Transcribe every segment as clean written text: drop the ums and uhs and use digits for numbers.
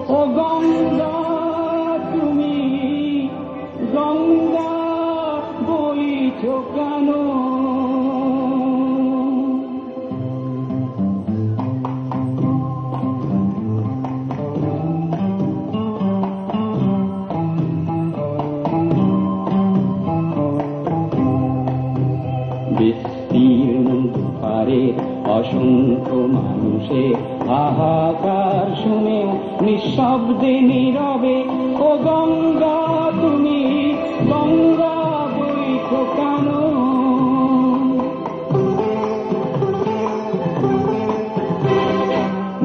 ও গঙ্গা তুমি গঙ্গা বইছো কেন? বিস্তীর্ণ দুপারের অসংখ্য মানুষের হাহাকার শুনেও নিঃশব্দে নীরবে ও গঙ্গা তুমি গঙ্গা বইছো কেন?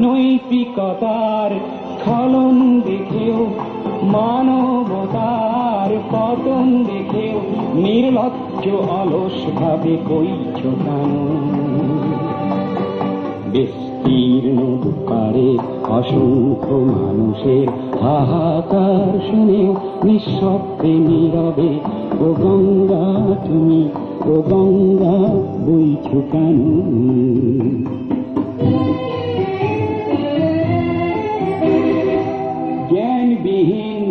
নৈতিকতার স্খলন দেখেও মানবতার পতন দেখেও নির্লজ্জ অলস ভাবে বইছ কেন? বিস্তীর্ণ দুপারে অসংখ্য মানুষের হাহাকার শুনেও নিঃশব্দে নীরবে ও গঙ্গা তুমি ও গঙ্গা বইছ কেন? জ্ঞানবিহীন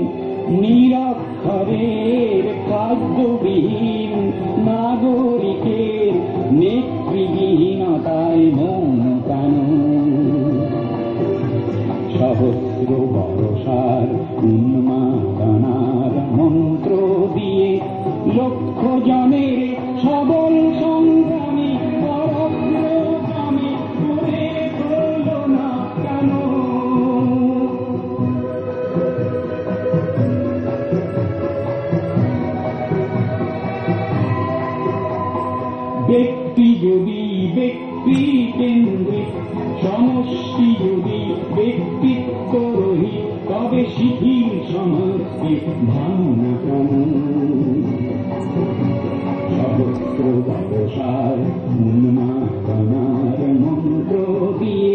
নিরক্ষরের খাদ্যবিহীন নাগরিকের নেতৃহীনতায় মন কেন? সহস্র বর্ষার উন্মাদনার মন্ত্র দিয়ে লক্ষ জনের সবল সংগ্রামী পরাক্রমী করে হলো না কেন? ব্যক্তি যদি ব্যক্তি কেন্দ্রিক, সমষ্টি যদি ব্যক্তিত্ব রহিত, তবে শিথিল সমাজকে ভাঙনা কেন? সহস্র বর্ষার উন্মাদনার মন্ত্র দিয়ে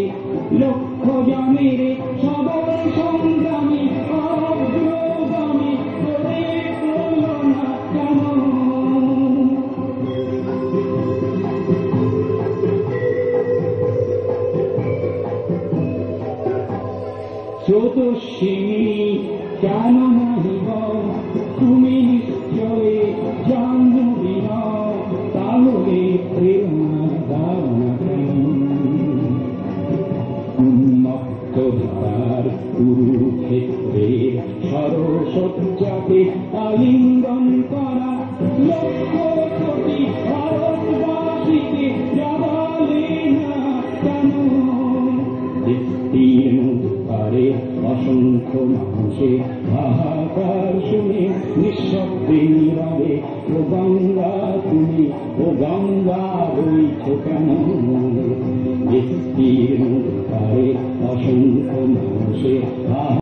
লক্ষ জনের সবল সংগ্রামী অগ্রগামী করে হলো না কেন? স্রোতস্বিনী কেন নহিব তুমি নিশ্চয় জাহ্নবী নও, তাহলে প্রেরণা দাও না কেন? উন্মত্ত ধারার কুরুক্ষেত্রে সরসজ্জাকে আলিঙ্গন করা লক্ষ কোটি ভারতবাসীকে জাগালে না কেন? বিস্তীর্ণ দুপারে অসংখ্য মানুষের হাহাকার শুনে নিঃশব্দে নীরবে ও গঙ্গা তুমি ও গঙ্গা বইছো কেন? বিস্তীর্ণ দুপারে অসংখ্য মানুষের